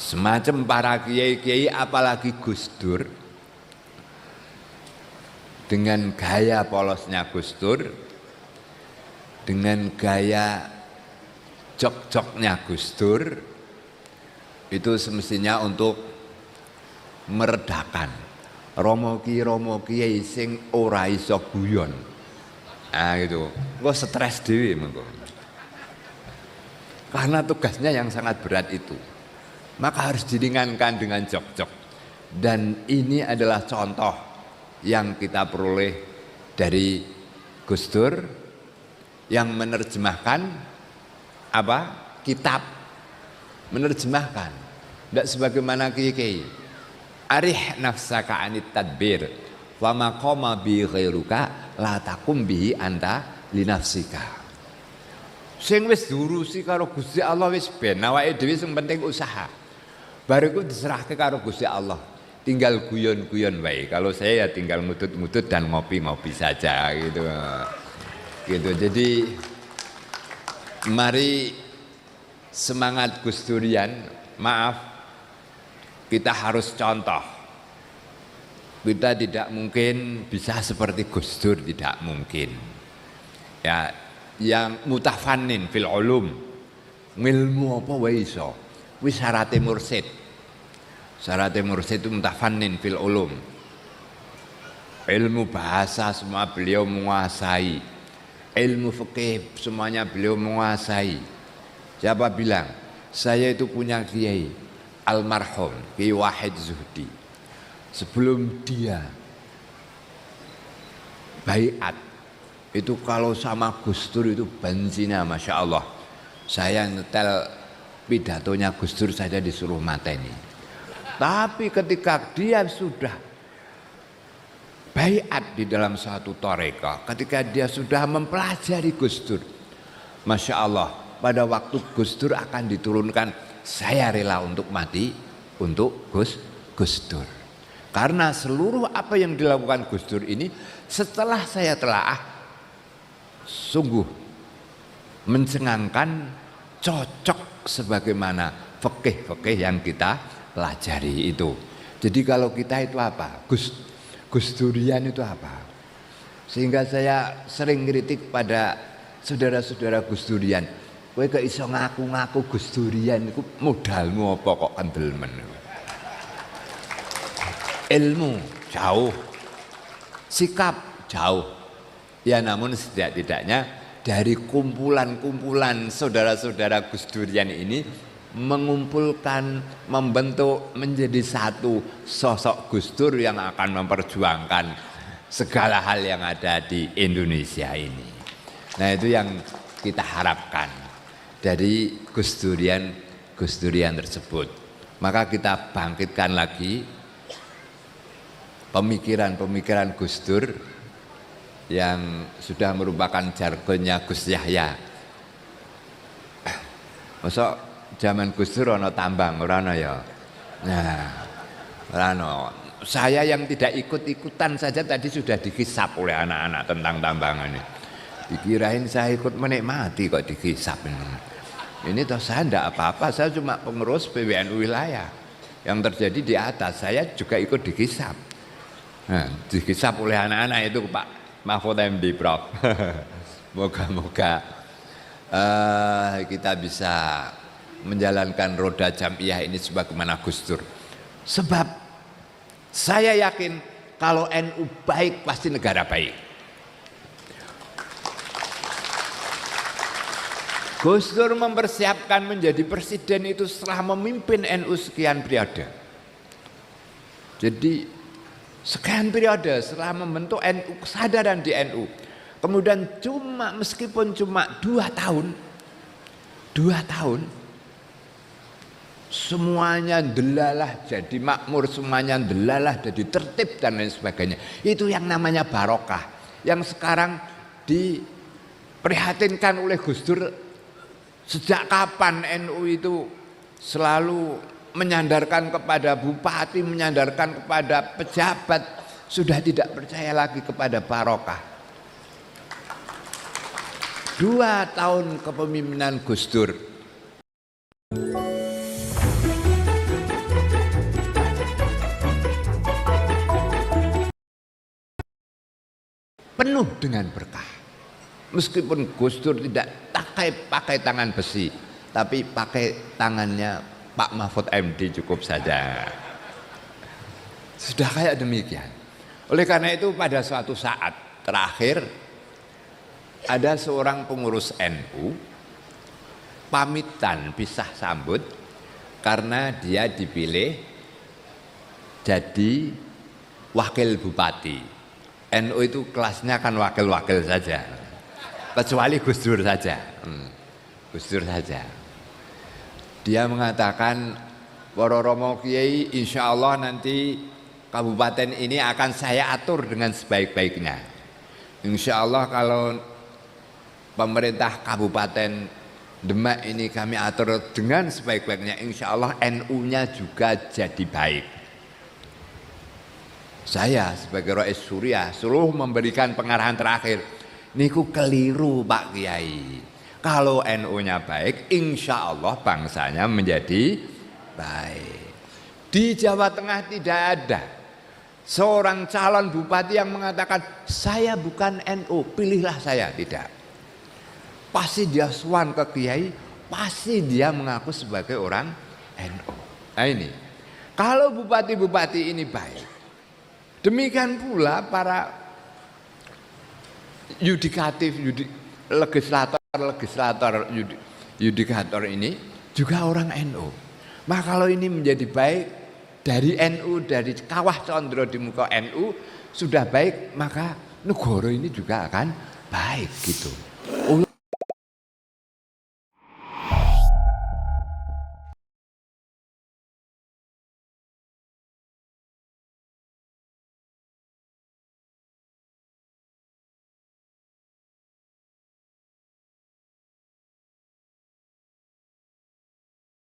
Semacam para kiai-kiai apalagi Gus Dur dengan gaya polosnya Gus Dur, dengan gaya jok-joknya Gus Dur, itu semestinya untuk meredakan romo kiai sing ora iso guyon. Ah gitu. Kok stres dhewe mengko. Karena tugasnya yang sangat berat itu. Maka harus diringankan dengan jok-jok. Dan ini adalah contoh yang kita peroleh dari Gus Dur yang menerjemahkan apa? Kitab. Menerjemahkan. Tidak sebagaimana kiai-kiai. Arih nafsaka anit tadbir. Fama qoma bi ghairuka la takum bihi anta li nafsika. Sing wis diurusi karo Gusti Allah wis ben, awake dhewe sing penting usaha. Bariku diserahke karo Gusti Allah. Tinggal guyon-guyon wae. Kalau saya ya tinggal ngudut-ngudut dan ngopi-ngopi saja gitu. Gitu. Jadi mari semangat Gus Durian, maaf kita harus contoh. Kita tidak mungkin bisa seperti Gus Dur, tidak mungkin. Ya, yang mutafannin fil ulum. Ngilmu apa wae iso. Wis syarate mursid. Syarate mursid itu mutafannin fil ulum. Ilmu bahasa semua beliau menguasai. Ilmu fikih semuanya beliau menguasai. Siapa bilang? Saya itu punya kiai almarhum Kiai Wahid Zuhdi. Sebelum dia baiat itu kalau sama Gus Dur itu bensinnya Masya Allah. Saya nyetel pidatonya Gus Dur saja disuruh mateni. Tapi ketika dia sudah baiat di dalam satu thariqah, ketika dia sudah mempelajari Gus Dur, Masya Allah, pada waktu Gus Dur akan diturunkan, saya rela untuk mati untuk Gus Dur. Karena seluruh apa yang dilakukan Gus Dur ini setelah saya telaah sungguh mencengangkan, cocok sebagaimana fikih-fikih yang kita pelajari itu. Jadi kalau kita itu apa? Gus Durian itu apa? Sehingga saya sering kritik pada saudara-saudara Gus Durian. Kowe kok iso ngaku-ngaku Gus Durian iku modalmu apa kok kendel men. Ilmu jauh, sikap jauh. Ya namun setidak-tidaknya dari kumpulan-kumpulan saudara-saudara Gus Durian ini mengumpulkan, membentuk menjadi satu sosok Gus Dur yang akan memperjuangkan segala hal yang ada di Indonesia ini. Nah itu yang kita harapkan dari Gus Durian tersebut. Maka kita bangkitkan lagi pemikiran-pemikiran Gus Dur yang sudah merupakan jargonnya Gus Yahya. Masa zaman Gus Dur ana tambang ora ana ya. Nah, ora ana. Saya yang tidak ikut-ikutan saja tadi sudah dikisap oleh anak-anak tentang tambangan ini. Dikirain saya ikut menikmati kok dikisap ini. Ini toh saya enggak apa-apa, saya cuma pengurus PWNU wilayah. Yang terjadi di atas saya juga ikut dikisap. Nah, dikisap oleh anak-anak itu Pak Mahfud MD Prof. Moga-moga kita bisa menjalankan roda jamiah ini sebagaimana Gus Dur. Sebab saya yakin kalau NU baik pasti negara baik. Gus Dur mempersiapkan menjadi presiden itu setelah memimpin NU sekian periode. Jadi sekian periode setelah membentuk NU, kesadaran di NU. Kemudian meskipun cuma 2 tahun, semuanya delalah jadi makmur, semuanya delalah jadi tertib dan lain sebagainya. Itu yang namanya barokah. Yang sekarang diprihatinkan oleh Gus Dur, sejak kapan NU itu selalu menyandarkan kepada bupati, menyandarkan kepada pejabat, sudah tidak percaya lagi kepada barokah. 2 tahun kepemimpinan Gus Dur penuh dengan berkah. Meskipun Gus Dur tidak pakai tangan besi, tapi pakai tangannya Pak Mahfud MD cukup saja. Sudah kayak demikian. Oleh karena itu pada suatu saat terakhir ada seorang pengurus NU pamitan pisah sambut karena dia dipilih jadi wakil bupati. NU itu kelasnya kan wakil-wakil saja, kecuali Gus Dur saja. Gus Dur saja. Dia mengatakan, para Romo Kiai, insya Allah nanti kabupaten ini akan saya atur dengan sebaik-baiknya. Insya Allah kalau pemerintah Kabupaten Demak ini kami atur dengan sebaik-baiknya, insya Allah NU-nya juga jadi baik. Saya sebagai Rais Surya suruh memberikan pengarahan terakhir, niku keliru Pak Kiai. Kalau NU-nya baik, insya Allah bangsanya menjadi baik. Di Jawa Tengah tidak ada seorang calon bupati yang mengatakan saya bukan NU, pilihlah saya. Tidak. Pasti dia suan ke kiai, pasti dia mengaku sebagai orang NU. Nah ini, kalau bupati-bupati ini baik, demikian pula para yudikator ini juga orang NU. Maka kalau ini menjadi baik dari NU, dari kawah condro di muka NU sudah baik, maka negara ini juga akan baik gitu.